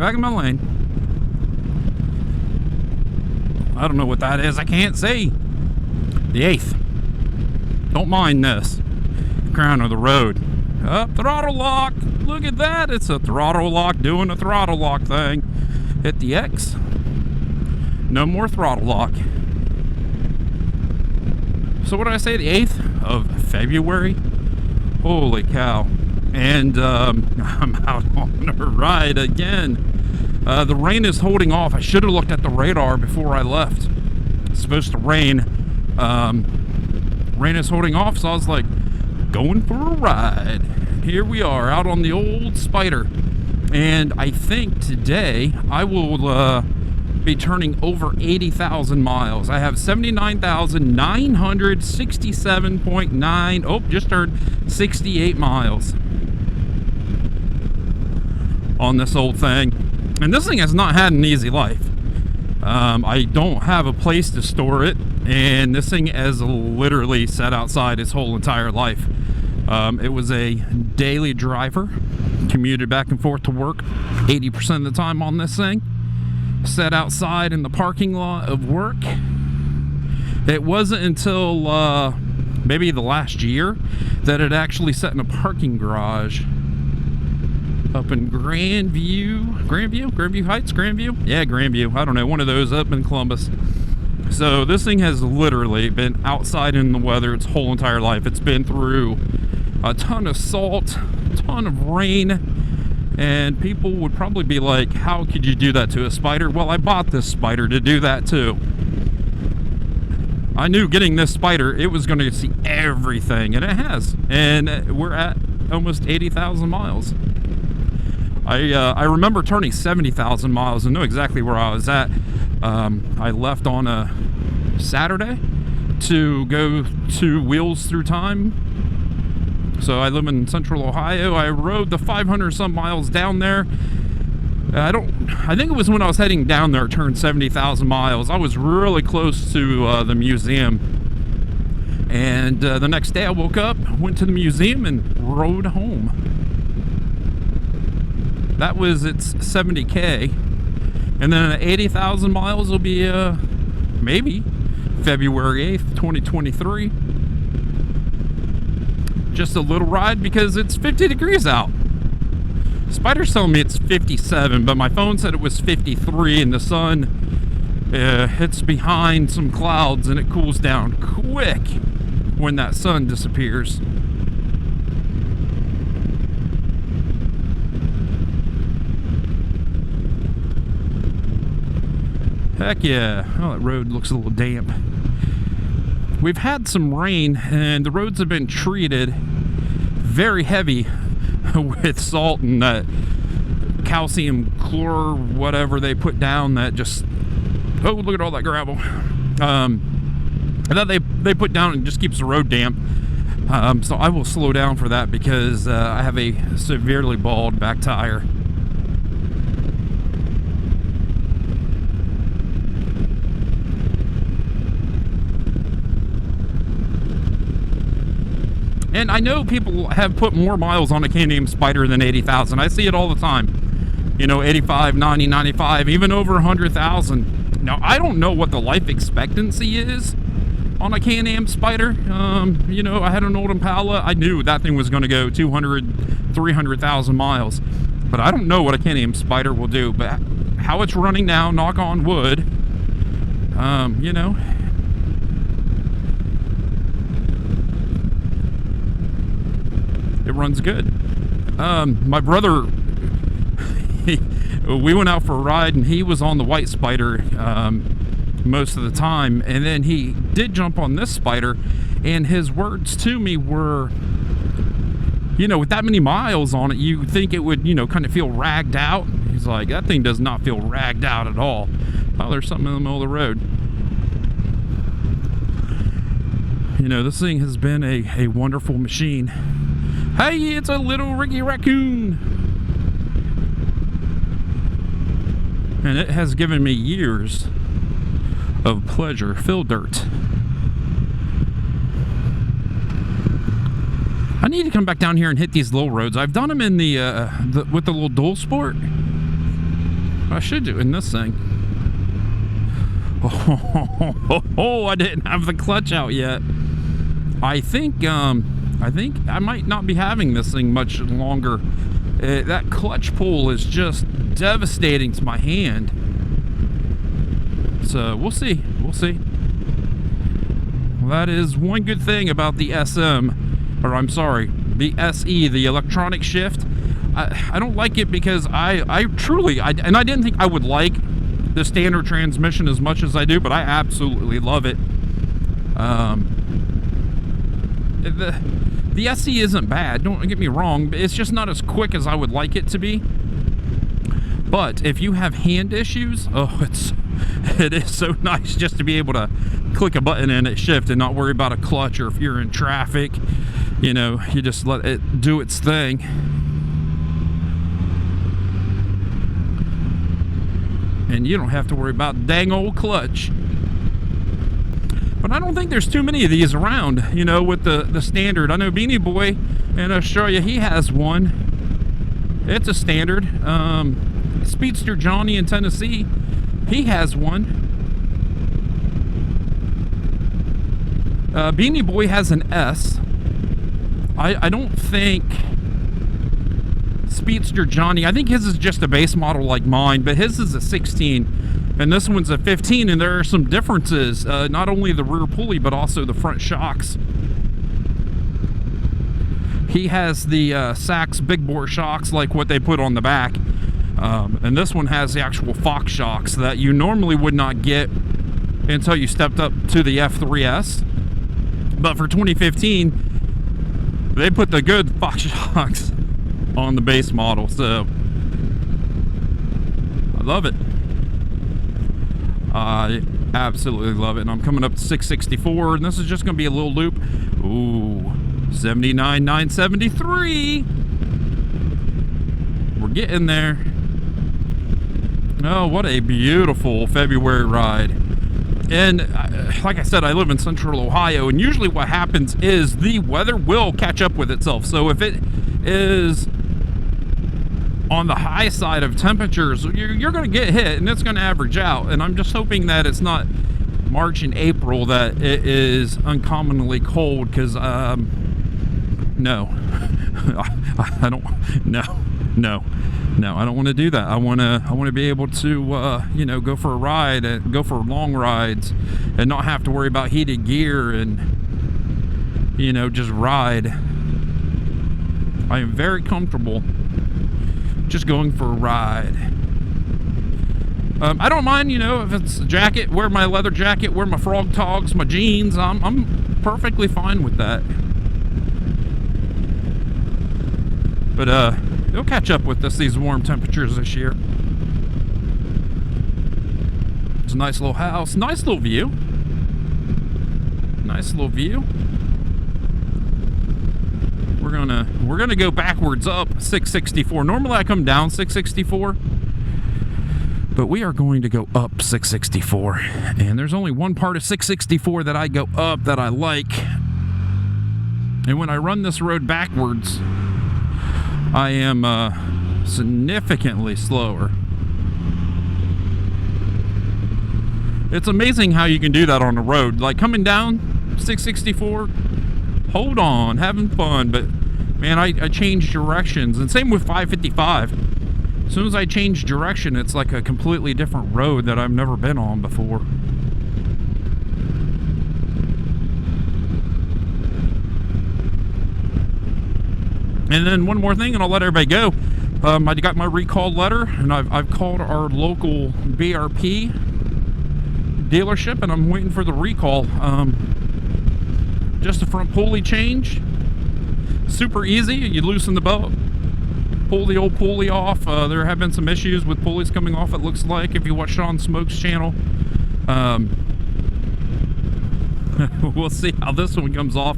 back in my lane. I don't know what that is. I can't see. The 8th. Don't mind this. Crown of the road. Up, throttle lock. Look at that. It's a throttle lock doing a throttle lock thing. Hit the X. No more throttle lock. So what did I say? The 8th of February? Holy cow. And I'm out on a ride again. The rain is holding off. I should have looked at the radar before I left. It's supposed to rain. Rain is holding off, so I was like, going for a ride. Here we are out on the old Spyder. And I think today I will be turning over 80,000 miles. I have 79,967.9. Oh, just turned 68 miles on this old thing. And this thing has not had an easy life. I don't have a place to store it, and this thing has literally sat outside its whole entire life. It was a daily driver, commuted back and forth to work 80% of the time on this thing. Sat outside in the parking lot of work. It wasn't until maybe the last year that it actually sat in a parking garage up in Grandview Heights, Grandview? Yeah, Grandview. I don't know, one of those up in Columbus. So this thing has literally been outside in the weather its whole entire life. It's been through a ton of salt, a ton of rain, and people would probably be like, how could you do that to a Spyder? Well, I bought this Spyder to do that too. I knew getting this Spyder, it was going to see everything, and it has. And we're at almost 80,000 miles. I remember turning 70,000 miles and know exactly where I was at. I left on a Saturday to go to Wheels Through Time. So I live in central Ohio. I rode the 500 some miles down there. I think it was when I was heading down there, it turned 70,000 miles. I was really close to the museum. And the next day I woke up, went to the museum, and rode home. That was its 70K. And then 80,000 miles will be maybe February 8th, 2023. Just a little ride because it's 50 degrees out. Spyder's telling me it's 57, but my phone said it was 53, and the sun hits behind some clouds and it cools down quick when that sun disappears. Heck yeah. Oh, that road looks a little damp. We've had some rain, and the roads have been treated very heavy with salt and that calcium chlor, whatever they put down that just... Oh, look at all that gravel. That they put down and just keeps the road damp. So I will slow down for that because I have a severely bald back tire. And I know people have put more miles on a Can-Am Spyder than 80,000. I see it all the time. You know, 85, 90, 95, even over 100,000. Now, I don't know what the life expectancy is on a Can-Am Spyder. You know, I had an old Impala. I knew that thing was going to go 200, 300,000 miles. But I don't know what a Can-Am Spyder will do. But how it's running now, knock on wood, you know... It runs good. My brother, we went out for a ride, and he was on the white Spyder most of the time, and then he did jump on this Spyder, and his words to me were, you know, with that many miles on it, you think it would, you know, kind of feel ragged out. He's like, that thing does not feel ragged out at all. Oh, there's something in the middle of the road. You know, this thing has been a wonderful machine. Hey, it's a little Ricky Raccoon. And it has given me years of pleasure. Fill dirt. I need to come back down here and hit these little roads. I've done them in the with the little dual sport. I should do in this thing. Oh, I didn't have the clutch out yet. I think I might not be having this thing much longer. That clutch pull is just devastating to my hand. So we'll see. We'll see. Well, that is one good thing about the SM, or I'm sorry, the SE, the electronic shift. I don't like it because I truly, and I didn't think I would like the standard transmission as much as I do, but I absolutely love it. The SE isn't bad, don't get me wrong, but it's just not as quick as I would like it to be. But if you have hand issues, it is so nice just to be able to click a button and it shift and not worry about a clutch, or if you're in traffic, you know, you just let it do its thing. And you don't have to worry about dang old clutch. But I don't think there's too many of these around, you know, with the standard. I know Beanie Boy in Australia, he has one. It's a standard. Speedster Johnny in Tennessee, he has one. Beanie Boy has an S. I don't think Speedster Johnny, I think his is just a base model like mine, but his is a 16 and this one's a 15, and there are some differences, not only the rear pulley but also the front shocks. He has the Sachs big bore shocks like what they put on the back, and this one has the actual Fox shocks that you normally would not get until you stepped up to the F3S. But for 2015 they put the good Fox shocks on the base model, so I love it. I absolutely love it. And I'm coming up to 664, and this is just going to be a little loop. Ooh, 79,973. We're getting there. Oh, what a beautiful February ride. And like I said, I live in central Ohio, and usually what happens is the weather will catch up with itself. So if it is on the high side of temperatures, you're going to get hit, and it's going to average out. And I'm just hoping that it's not March and April that it is uncommonly cold, because no, I don't. No, I don't want to do that. I want to be able to you know, go for a ride and go for long rides and not have to worry about heated gear and, you know, just ride. I am very comfortable just going for a ride. I don't mind, you know, if it's a jacket, wear my leather jacket, wear my frog togs, my jeans. I'm perfectly fine with that. But it'll catch up with us, these warm temperatures this year. It's a nice little house, nice little view. Nice little view. We're gonna go backwards up 664. Normally I come down 664, but we are going to go up 664. And there's only one part of 664 that I go up that I like. And when I run this road backwards, I am significantly slower. It's amazing how you can do that on the road. Like coming down 664, hold on, having fun, but man, I changed directions. And same with 555. As soon as I change direction, it's like a completely different road that I've never been on before. And then one more thing, and I'll let everybody go. I got my recall letter, and I've called our local BRP dealership, and I'm waiting for the recall. Just a front pulley change. Super easy. You loosen the belt, pull the old pulley off. There have been some issues with pulleys coming off, it looks like, if you watch Sean Smoke's channel. We'll see how this one comes off.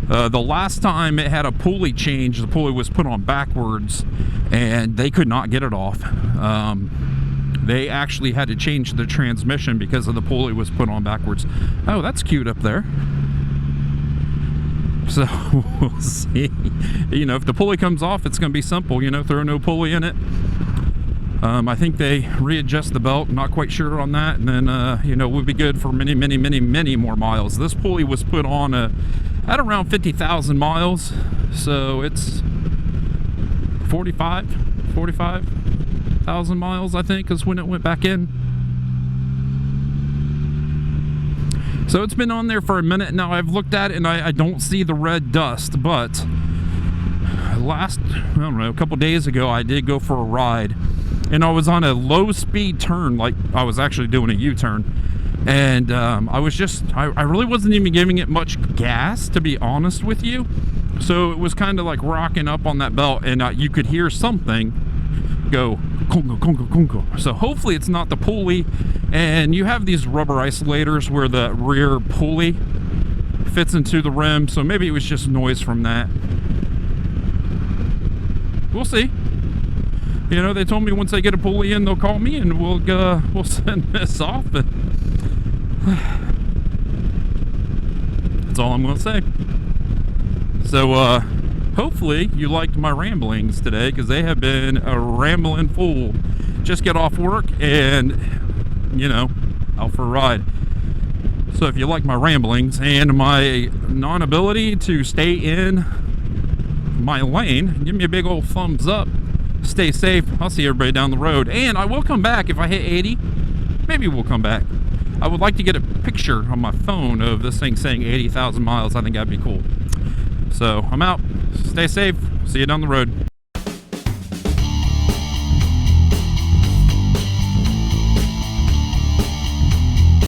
The last time it had a pulley change, the pulley was put on backwards and they could not get it off. They actually had to change the transmission because of the pulley was put on backwards. Oh, that's cute up there. So we'll see. You know, if the pulley comes off, it's going to be simple. You know, throw no pulley in it. I think they readjust the belt, not quite sure on that, and then you know, we'd be good for many, many, many, many more miles. This pulley was put on at around 50,000 miles, so it's 45,000 miles, I think, is when it went back in. So it's been on there for a minute now. I've looked at it and I don't see the red dust, but I don't know, a couple days ago, I did go for a ride, and I was on a low speed turn, like I was actually doing a U-turn, and I really wasn't even giving it much gas, to be honest with you. So it was kind of like rocking up on that belt, and you could hear something go congo, congo, congo. So hopefully it's not the pulley. And you have these rubber isolators where the rear pulley fits into the rim, so maybe it was just noise from that. We'll see. You know, they told me once they get a pulley in, they'll call me and we'll send this off. But that's all I'm gonna say. So hopefully you liked my ramblings today, because they have been a rambling fool. Just get off work and, you know, out for a ride. So if you like my ramblings and my non-ability to stay in my lane, give me a big old thumbs up. Stay safe. I'll see everybody down the road, and I will come back if I hit 80. Maybe we'll come back. I would like to get a picture on my phone of this thing saying 80,000 miles. I think that'd be cool. So I'm out. Stay safe. See you down the road.